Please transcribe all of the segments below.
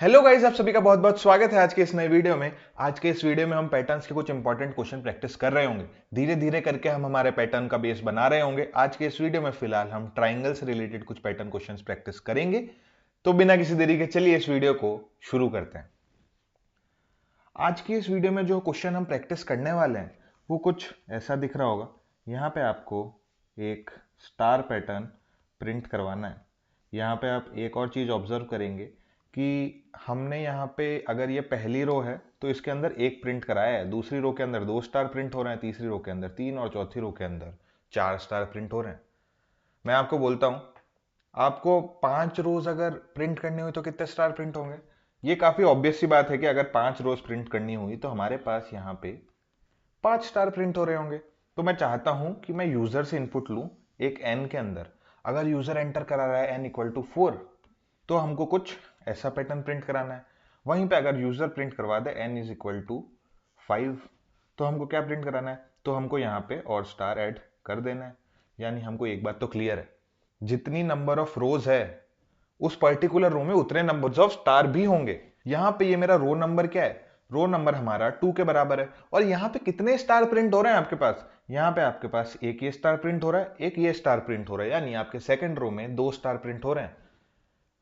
Hello guys, आप सभी का बहुत बहुत स्वागत है आज के इस नए वीडियो में। आज के इस वीडियो में हम पैटर्न्स के कुछ इंपॉर्टेंट क्वेश्चन प्रैक्टिस कर रहे होंगे। धीरे धीरे करके हम हमारे पैटर्न का बेस बना रहे होंगे। आज के इस वीडियो में फिलहाल हम ट्राइंगल से रिलेटेड कुछ पैटर्न क्वेश्चंस प्रैक्टिस करेंगे। तो बिना किसी देरी के चलिए इस वीडियो को शुरू करते हैं। आज की इस वीडियो में जो क्वेश्चन हम प्रैक्टिस करने वाले हैं वो कुछ ऐसा दिख रहा होगा। यहाँ पे आपको एक स्टार पैटर्न प्रिंट करवाना है। यहाँ पे आप एक और चीज ऑब्जर्व करेंगे कि हमने यहाँ पे अगर ये पहली रो है तो इसके अंदर एक प्रिंट कराया है, दूसरी रो के अंदर दो स्टार प्रिंट हो रहे हैं, तीसरी रो के अंदर तीन और चौथी रो के अंदर चार स्टार प्रिंट हो रहे हैं। मैं आपको बोलता हूँ, आपको 5 रोज अगर प्रिंट करनी हुई तो कितने स्टार प्रिंट होंगे? ये काफी ऑब्वियस सी बात है कि अगर 5 रोज प्रिंट करनी हुई तो हमारे पास यहाँ पे 5 स्टार प्रिंट हो रहे होंगे। तो मैं चाहता हूं कि मैं यूजर से इनपुट लूं एक एन के अंदर। अगर यूजर एंटर करा रहा है n = 4 तो हमको कुछ ऐसा पैटर्न प्रिंट कराना है। वहीं पे अगर यूजर प्रिंट करवा दे n = 5 तो हमको क्या प्रिंट कराना है? तो हमको यहाँ पे और स्टार ऐड कर देना है। यानी हमको एक बात तो क्लियर है, जितनी नंबर ऑफ रोज है उस पर्टिकुलर रो में उतने नंबर्स ऑफ स्टार भी होंगे। यहाँ पे ये मेरा रो नंबर क्या है? रो नंबर हमारा 2 के बराबर है। और यहाँ पे कितने स्टार प्रिंट हो रहे हैं आपके पास? यहाँ पे आपके पास एक ये स्टार प्रिंट हो रहा है, एक ये स्टार प्रिंट हो रहा है, यानी आपके सेकंड रो में 2 स्टार प्रिंट हो रहे हैं।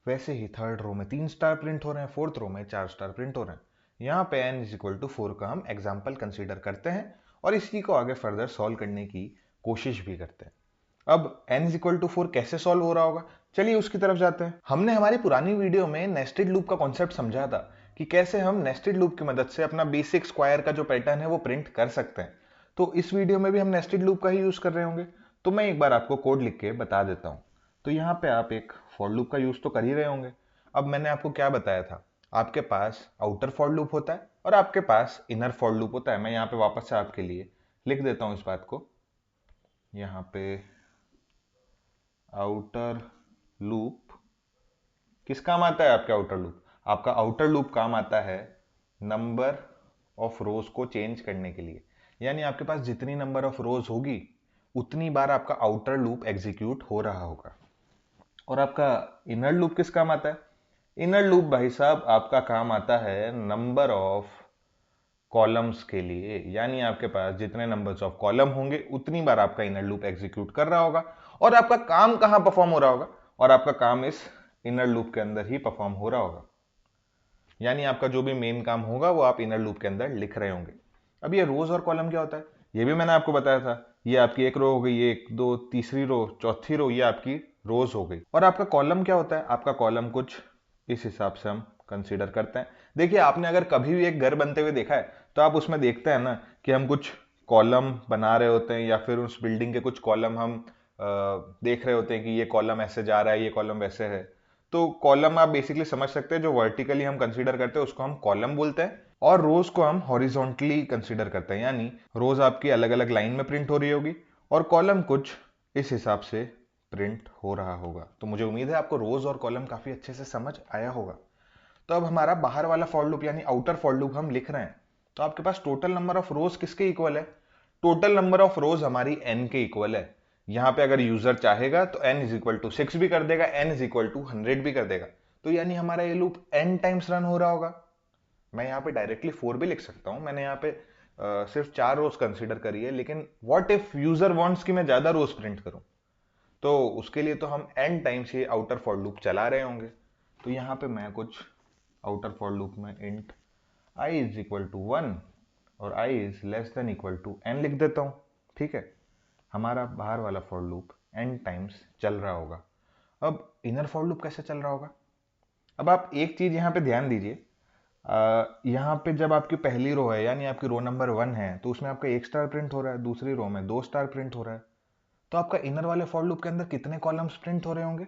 वैसे ही थर्ड रो में 3 स्टार प्रिंट हो रहे हैं, फोर्थ रो में 4 स्टार प्रिंट हो रहे हैं। यहाँ पे n = 4 का हम एग्जाम्पल कंसीडर करते हैं और इसी को आगे फर्दर सॉल्व करने की कोशिश भी करते हैं। अब n = 4 कैसे सॉल्व हो रहा होगा, चलिए उसकी तरफ जाते हैं। हमने हमारी पुरानी वीडियो में नेस्टेड लूप का कॉन्सेप्ट समझा था कि कैसे हम नेस्टेड लूप की मदद से अपना बेसिक स्क्वायर का जो पैटर्न है वो प्रिंट कर सकते हैं। तो इस वीडियो में भी हम नेस्टेड लूप का ही यूज कर रहे होंगे। तो मैं एक बार आपको कोड लिख के बता देता हूं। तो यहाँ पे आप एक फॉर लूप का यूज तो कर ही रहे होंगे। अब मैंने आपको क्या बताया था, आपके पास आउटर फॉर लूप होता है और आपके पास इनर फॉर लूप होता है। मैं यहाँ पे वापस से आपके लिए लिख देता हूं इस बात को। यहाँ पे आउटर लूप किस काम आता है? आपका आउटर लूप, आपका आउटर लूप काम आता है नंबर ऑफ रोज को चेंज करने के लिए। यानी आपके पास जितनी नंबर ऑफ रोज होगी उतनी बार आपका आउटर लूप एग्जीक्यूट हो रहा होगा। और आपका इनर लूप किस काम आता है? इनर लूप भाई साहब आपका काम आता है नंबर ऑफ कॉलम्स के लिए। यानी आपके पास जितने नंबर्स ऑफ कॉलम होंगे उतनी बार आपका इनर लूप एग्जीक्यूट कर रहा होगा। और आपका काम कहां परफॉर्म हो रहा होगा? और आपका काम इस इनर लूप के अंदर ही परफॉर्म हो रहा होगा। यानी आपका जो भी मेन काम होगा वो आप इनर लूप के अंदर लिख रहे होंगे। अब ये रोज और कॉलम क्या होता है ये भी मैंने आपको बताया था। ये आपकी एक रो हो गई, ये एक दो तीसरी रो चौथी रो, ये आपकी रोज हो गई। और आपका कॉलम क्या होता है? आपका कॉलम कुछ इस हिसाब से हम कंसीडर करते हैं। देखिए, आपने अगर कभी भी एक घर बनते हुए देखा है तो आप उसमें देखते हैं ना कि हम कुछ कॉलम बना रहे होते हैं या फिर उस बिल्डिंग के कुछ कॉलम हम देख रहे होते हैं कि ये कॉलम ऐसे जा रहा है, ये कॉलम वैसे है। तो कॉलम आप बेसिकली समझ सकते हैं, जो वर्टिकली हम कंसीडर करते हैं उसको हम कॉलम बोलते हैं और रोज को हम हॉरिजॉन्टली कंसीडर करते हैं। यानी रोज आपकी अलग अलग लाइन में प्रिंट हो रही होगी और कॉलम कुछ इस हिसाब से प्रिंट हो रहा होगा। तो मुझे उम्मीद है आपको रोज और कॉलम काफी अच्छे से समझ आया होगा। तो अब हमारा बाहर वाला फॉर लूप यानी आउटर फॉर लूप हम लिख रहे हैं। तो आपके पास टोटल नंबर ऑफ रोज किसके इक्वल है? टोटल नंबर ऑफ रोज हमारी n के इक्वल है। यहां पे अगर यूजर चाहेगा तो n = 6 भी कर देगा, n = 100 भी कर देगा। तो यानी हमारा ये लूप n टाइम्स रन हो रहा होगा। मैं यहाँ पे डायरेक्टली 4 भी लिख सकता हूं। मैंने यहाँ पे सिर्फ 4 रोज कंसीडर करी है, लेकिन व्हाट इफ यूजर वांट्स कि मैं ज्यादा रोज प्रिंट करूं, तो उसके लिए तो हम n टाइम्स ये आउटर फॉर लूप चला रहे होंगे। तो यहाँ पे मैं कुछ आउटर फॉर लूप में इंट i = 1 और i n लिख देता हूं। ठीक है, हमारा बाहर वाला फॉर लूप n टाइम्स चल रहा होगा। अब इनर फॉर लूप कैसे चल रहा होगा? अब आप एक चीज यहाँ पे ध्यान दीजिए। यहाँ पे जब आपकी पहली रो है यानी आपकी रो नंबर 1 है तो उसमें आपका 1 स्टार प्रिंट हो रहा है, दूसरी रो में 2 स्टार प्रिंट हो रहा है। तो आपका इनर वाले फॉर लूप के अंदर कितने कॉलम्स प्रिंट हो रहे होंगे?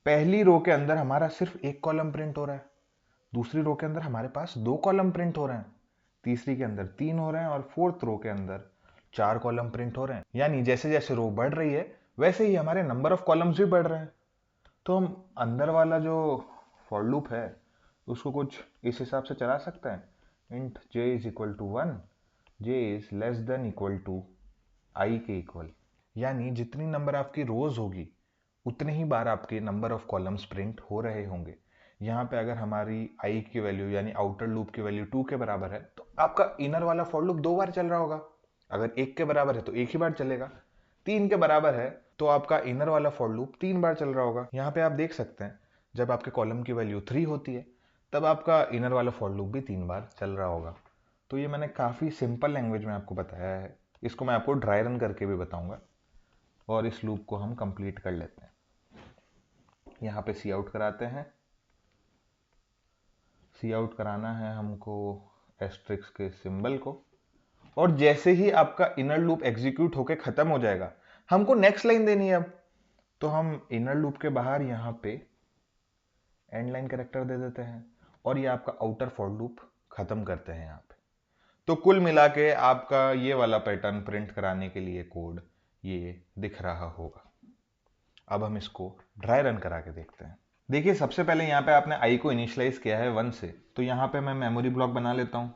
पहली रो के अंदर हमारा सिर्फ एक कॉलम प्रिंट हो रहा है, दूसरी रो के अंदर हमारे पास 2 कॉलम प्रिंट हो रहे हैं, तीसरी के अंदर 3 हो रहे हैं और फोर्थ रो के अंदर 4 कॉलम प्रिंट हो रहे हैं। यानी जैसे जैसे रो बढ़ रही है वैसे ही हमारे नंबर ऑफ कॉलम्स भी बढ़ रहे हैं। तो हम अंदर वाला जो फॉर लूप है उसको कुछ इस हिसाब से चला सकते हैं। इंट j = 1, j < i के इक्वल। यानी जितनी नंबर आपकी रोज होगी उतने ही बार आपके नंबर ऑफ कॉलम्स प्रिंट हो रहे होंगे। यहाँ पे अगर हमारी आई की वैल्यू यानी आउटर लूप की वैल्यू 2 के बराबर है तो आपका इनर वाला फॉर लूप 2 बार चल रहा होगा। अगर 1 के बराबर है तो एक ही बार चलेगा। 3 के बराबर है तो आपका इनर वाला फॉर लूप 3 बार चल रहा होगा। यहाँ पे आप देख सकते हैं जब आपके कॉलम की वैल्यू 3 होती है तब आपका इनर वाला फॉर लूप भी 3 बार चल रहा होगा। तो ये मैंने काफ़ी सिंपल लैंग्वेज में आपको बताया है। इसको मैं आपको ड्राई रन करके भी बताऊंगा और इस लूप को हम कंप्लीट कर लेते हैं। यहाँ पे सी आउट कराते हैं। सी आउट कराना है हमको एस्ट्रिक्स के सिंबल को, और जैसे ही आपका इनर लूप एग्जीक्यूट होके खत्म हो जाएगा हमको नेक्स्ट लाइन देनी है। अब तो हम इनर लूप के बाहर यहाँ पे एंड लाइन कैरेक्टर दे देते हैं और ये आपका आउटर फॉर लूप खत्म करते हैं यहाँ पे। तो कुल मिला के आपका ये वाला पैटर्न प्रिंट कराने के लिए कोड ये दिख रहा होगा। अब हम इसको ड्राई रन करा के देखते हैं। देखिए सबसे पहले यहाँ पे आपने आई को इनिशियलाइज किया है 1 से, तो यहाँ पे मैं मेमोरी ब्लॉक बना लेता हूँ।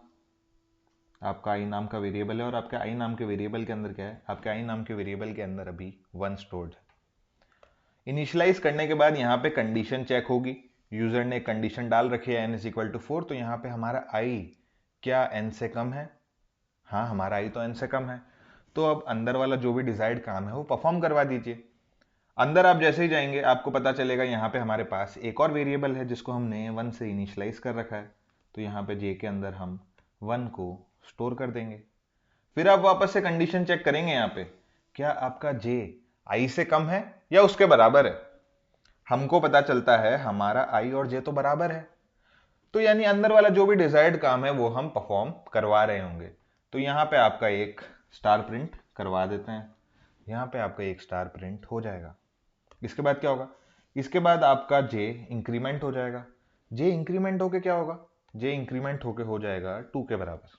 आपका आई नाम का वेरिएबल है और आपके आई नाम के वेरिएबल के अंदर क्या है, आपके आई नाम के वेरिएबल के अंदर अभी 1 स्टोर्ड है। इनिशियलाइज करने के बाद यहाँ पे कंडीशन चेक होगी। यूजर ने कंडीशन डाल रखी है n इज इक्वल टू 4, तो यहाँ पे हमारा आई क्या n से कम है? हाँ, हमारा आई तो n से कम है। तो अब अंदर वाला जो भी डिजायर्ड काम है वो परफॉर्म करवा दीजिए। अंदर आप जैसे ही जाएंगे आपको पता चलेगा यहाँ पे हमारे पास एक और वेरिएबल है जिसको हमने 1 से इनिशियलाइज कर रखा है। तो यहाँ पे j के अंदर हम 1 को स्टोर कर देंगे। फिर आप वापस से कंडीशन चेक करेंगे यहाँ पे, क्या आपका j i से कम है या उसके बराबर है? हमको पता चलता है हमारा i और j तो बराबर है, तो यानी अंदर वाला जो भी डिजायर्ड काम है वो हम परफॉर्म करवा रहे होंगे। तो यहाँ पे आपका एक स्टार प्रिंट करवा देते हैं। यहाँ पे आपका एक स्टार प्रिंट हो जाएगा। इसके बाद क्या होगा, इसके बाद आपका j इंक्रीमेंट हो जाएगा। j इंक्रीमेंट होके क्या होगा, j इंक्रीमेंट होके हो जाएगा 2 के बराबर।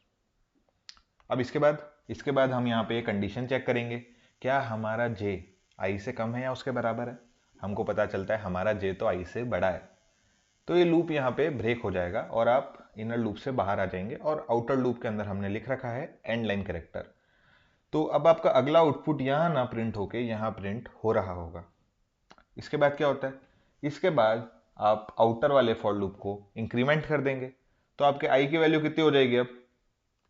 अब इसके बाद हम यहाँ पे कंडीशन चेक करेंगे, क्या हमारा j i से कम है या उसके बराबर है? हमको पता चलता है हमारा j तो i से बड़ा है। तो ये लूप यहाँ पे ब्रेक हो जाएगा और आप इनर लूप से बाहर आ जाएंगे और आउटर लूप के अंदर हमने लिख रखा है एंड लाइन कैरेक्टर। तो अब आपका अगला आउटपुट यहाँ ना प्रिंट होके यहाँ प्रिंट हो रहा होगा। इसके बाद क्या होता है, इसके बाद आप आउटर वाले फॉर लूप को इंक्रीमेंट कर देंगे। तो आपके आई की वैल्यू कितनी हो जाएगी, अब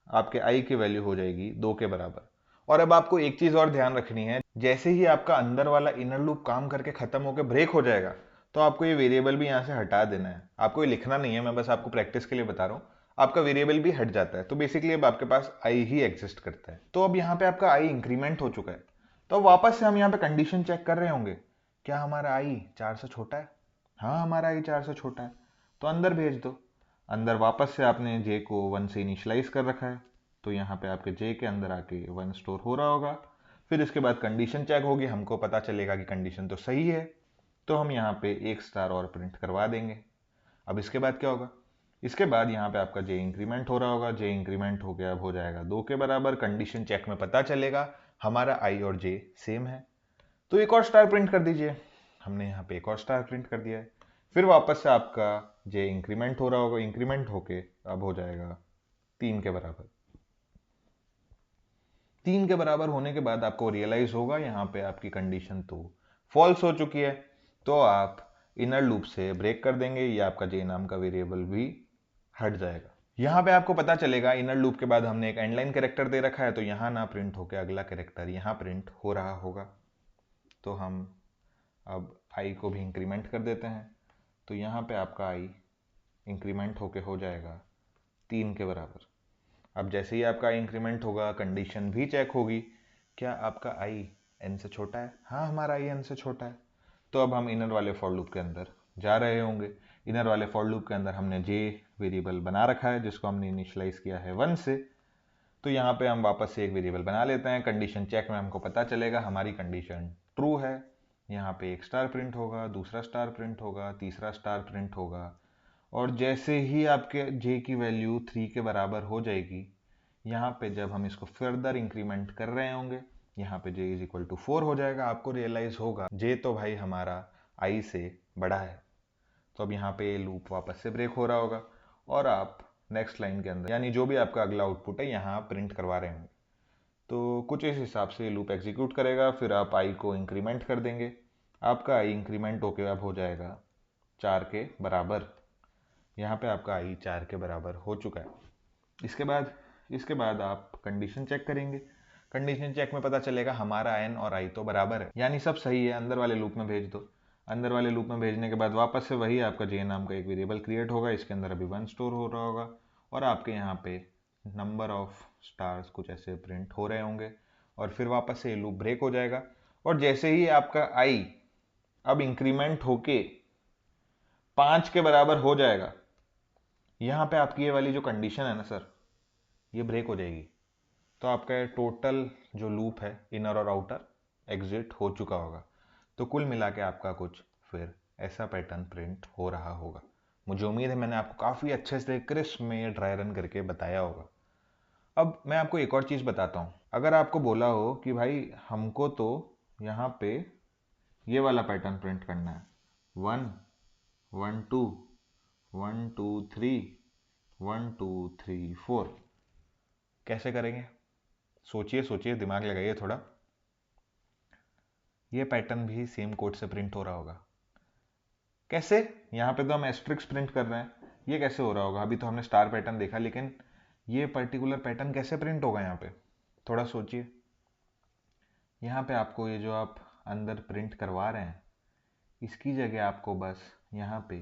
आपके आई की वैल्यू हो जाएगी 2 के बराबर। और अब आपको एक चीज और ध्यान रखनी है, जैसे ही आपका अंदर वाला इनर लूप काम करके खत्म होकर ब्रेक हो जाएगा तो आपको ये वेरिएबल भी यहाँ से हटा देना है। आपको ये लिखना नहीं है, मैं बस आपको प्रैक्टिस के लिए बता रहा हूँ। आपका वेरिएबल भी हट जाता है, तो बेसिकली अब आपके पास आई ही एग्जिस्ट करता है। तो अब यहाँ पे आपका आई इंक्रीमेंट हो चुका है। तो अब वापस से हम यहाँ पे कंडीशन चेक कर रहे होंगे, क्या हमारा आई 4 से छोटा है? हाँ, हमारा आई 4 से छोटा है। तो अंदर भेज दो। अंदर वापस से आपने जे को 1 से इनिशियलाइज कर रखा है, तो यहाँ पे आपके जे के अंदर आके 1 स्टोर हो रहा होगा। फिर इसके बाद कंडीशन चेक होगी, हमको पता चलेगा कि कंडीशन तो सही है, तो हम यहाँ पे एक स्टार और प्रिंट करवा देंगे। अब इसके बाद क्या होगा, इसके बाद यहाँ पे आपका जे इंक्रीमेंट हो रहा होगा। जे इंक्रीमेंट हो गया, अब हो जाएगा 2 के बराबर। कंडीशन चेक में पता चलेगा हमारा आई और जे सेम है, तो एक और स्टार प्रिंट कर दीजिए। हमने यहाँ पे एक और स्टार प्रिंट कर दिया है। फिर वापस से आपका जे इंक्रीमेंट हो रहा होगा, इंक्रीमेंट होके अब हो जाएगा 3 के बराबर। 3 के बराबर होने के बाद आपको रियलाइज होगा यहाँ पे आपकी कंडीशन तो फॉल्स हो चुकी है, तो आप इनर लूप से ब्रेक कर देंगे, ये आपका जे नाम का वेरिएबल भी हट जाएगा। यहाँ पे आपको पता चलेगा इनर लूप के बाद हमने एक एंड लाइन कैरेक्टर दे रखा है, तो यहाँ ना प्रिंट होकर अगला कैरेक्टर यहाँ प्रिंट हो रहा होगा। तो हम अब आई को भी इंक्रीमेंट कर देते हैं, तो यहाँ पे आपका आई इंक्रीमेंट होके हो जाएगा 3 के बराबर। अब जैसे ही आपका इंक्रीमेंट होगा कंडीशन भी चेक होगी, क्या आपका आई n से छोटा है? हाँ, हमारा आई n से छोटा है। तो अब हम इनर वाले फॉर लूप के अंदर जा रहे होंगे। इनर वाले फॉर लूप के अंदर हमने जे वेरिएबल बना रखा है जिसको हमने इनिशियलाइज किया है 1 से। तो यहाँ पे हम वापस से एक वेरिएबल बना लेते हैं। कंडीशन चेक में हमको पता चलेगा हमारी कंडीशन ट्रू है। यहाँ पे एक स्टार प्रिंट होगा, दूसरा स्टार प्रिंट होगा, तीसरा स्टार प्रिंट होगा, और जैसे ही आपके j की वैल्यू 3 के बराबर हो जाएगी, यहाँ पे जब हम इसको फर्दर इंक्रीमेंट कर रहे होंगे, यहाँ पे j इज इक्वल टू 4 हो जाएगा। आपको रियलाइज होगा j तो भाई हमारा i से बड़ा है। तो अब यहाँ पे लूप वापस से ब्रेक हो रहा होगा और आप नेक्स्ट लाइन के अंदर यानी जो भी आपका अगला आउटपुट है यहाँ प्रिंट करवा रहे होंगे। तो कुछ इस हिसाब से लूप एग्जीक्यूट करेगा। फिर आप i को इंक्रीमेंट कर देंगे। आपका i इंक्रीमेंट होके अब हो जाएगा 4 के बराबर। यहाँ पे आपका आई 4 के बराबर हो चुका है। इसके बाद आप कंडीशन चेक करेंगे। कंडीशन चेक में पता चलेगा हमारा एन और आई तो बराबर है, यानी सब सही है। अंदर वाले लूप में भेज दो। अंदर वाले लूप में भेजने के बाद वापस से वही आपका जे नाम का एक वेरिएबल क्रिएट होगा। इसके अंदर अभी 1 स्टोर हो रहा होगा और आपके यहाँ पे नंबर ऑफ स्टार्स कुछ ऐसे प्रिंट हो रहे होंगे और फिर वापस से ये लूप ब्रेक हो जाएगा। और जैसे ही आपका आई अब इंक्रीमेंट होके 5 के बराबर हो जाएगा, यहाँ पे आपकी ये वाली जो कंडीशन है ना सर, ये ब्रेक हो जाएगी। तो आपका टोटल जो लूप है इनर और आउटर एग्जिट हो चुका होगा। तो कुल मिला के आपका कुछ फिर ऐसा पैटर्न प्रिंट हो रहा होगा। मुझे उम्मीद है मैंने आपको काफ़ी अच्छे से क्रिस्प में ड्राई रन करके बताया होगा। अब मैं आपको एक और चीज़ बताता हूँ। अगर आपको बोला हो कि भाई हमको तो यहाँ पे ये वाला पैटर्न प्रिंट करना है, 1 1 2 1 2 3 1 2 3 4, कैसे करेंगे? सोचिए सोचिए, दिमाग लगाइए थोड़ा। ये पैटर्न भी सेम कोड से प्रिंट हो रहा होगा। कैसे? यहाँ पे तो हम एस्ट्रिक्स प्रिंट कर रहे हैं, ये कैसे हो रहा होगा? अभी तो हमने स्टार पैटर्न देखा, लेकिन ये पर्टिकुलर पैटर्न कैसे प्रिंट होगा यहाँ पे? थोड़ा सोचिए। यहाँ पे आपको ये जो आप अंदर प्रिंट करवा रहे हैं, इसकी जगह आपको बस यहाँ पे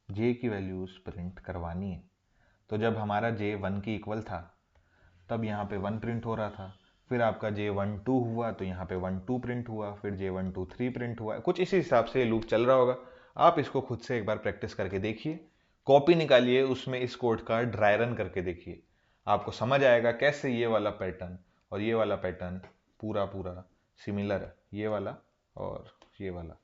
जे की वैल्यूज प्रिंट करवानी है। तो जब हमारा जे 1 के इक्वल था तब यहाँ पे 1 प्रिंट हो रहा था, फिर आपका जे 1 2 हुआ तो यहाँ पे 1 2 प्रिंट हुआ, फिर जे 1 2 3 प्रिंट हुआ। कुछ इसी हिसाब से लूप चल रहा होगा। आप इसको खुद से एक बार प्रैक्टिस करके देखिए, कॉपी निकालिए, उसमें इस कोड का ड्राई रन करके देखिए। आपको समझ आएगा कैसे ये वाला पैटर्न और ये वाला पैटर्न पूरा पूरा सिमिलर है, ये वाला और ये वाला।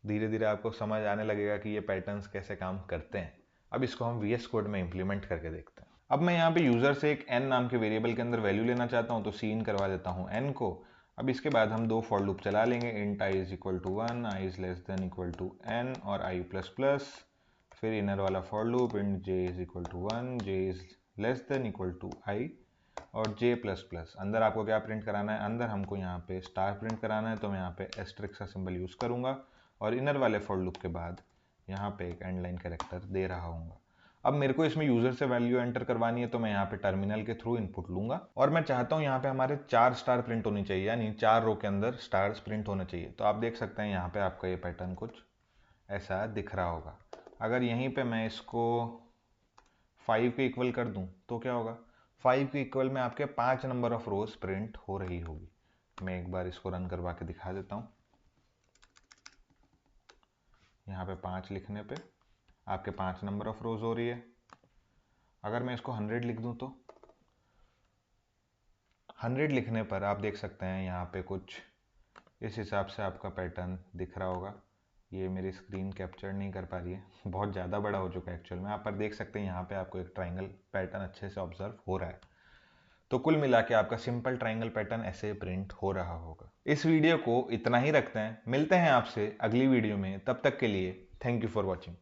धीरे धीरे आपको समझ आने लगेगा कि ये पैटर्न्स कैसे काम करते हैं। अब इसको हम VS कोड में इंप्लीमेंट करके देखते हैं। अब मैं यहाँ पे यूजर से एक n नाम के वेरिएबल के अंदर वैल्यू लेना चाहता हूँ, तो सी करवा देता हूँ n को। अब इसके बाद हम दो फॉर लूप चला लेंगे, int i is equal to 1, i is less than equal to n और i प्लस प्लस। फिर इनर वाला for loop, int j is equal to 1, j is less than equal to i और j plus plus. अंदर आपको क्या print कराना है? अंदर हमको यहाँ पे स्टार प्रिंट कराना है, तो मैं यहाँ पे एस्ट्रिक्स का सिंबल यूज करूंगा और इनर वाले फॉर लूप के बाद यहाँ पे एक एंड लाइन कैरेक्टर दे रहा हूँ। अब मेरे को इसमें यूजर से वैल्यू एंटर करवानी है, तो मैं यहाँ पे टर्मिनल के थ्रू इनपुट लूंगा और मैं चाहता हूँ यहाँ पे हमारे 4 स्टार प्रिंट होनी चाहिए, यानी 4 रो के अंदर स्टार्स प्रिंट होने चाहिए। तो आप देख सकते हैं यहाँ पे आपका ये पैटर्न कुछ ऐसा दिख रहा होगा। अगर यहीं पे मैं इसको 5 के इक्वल कर दूं तो क्या होगा? 5 के इक्वल में आपके 5 नंबर ऑफ रोज प्रिंट हो रही होगी। मैं एक बार इसको रन करवा के दिखा देता हूँ। यहाँ पे 5 लिखने पे आपके 5 नंबर ऑफ रोज हो रही है। अगर मैं इसको 100 लिख दूं तो 100 लिखने पर आप देख सकते हैं यहाँ पे कुछ इस हिसाब से आपका पैटर्न दिख रहा होगा। ये मेरी स्क्रीन कैप्चर नहीं कर पा रही है, बहुत ज़्यादा बड़ा हो चुका है एक्चुअल में। आप पर देख सकते हैं यहाँ पे आपको एक ट्राइंगल पैटर्न अच्छे से ऑब्जर्व हो रहा है। तो कुल मिला के आपका सिंपल ट्राइंगल पैटर्न ऐसे प्रिंट हो रहा होगा। इस वीडियो को इतना ही रखते हैं, मिलते हैं आपसे अगली वीडियो में। तब तक के लिए थैंक यू फॉर वॉचिंग।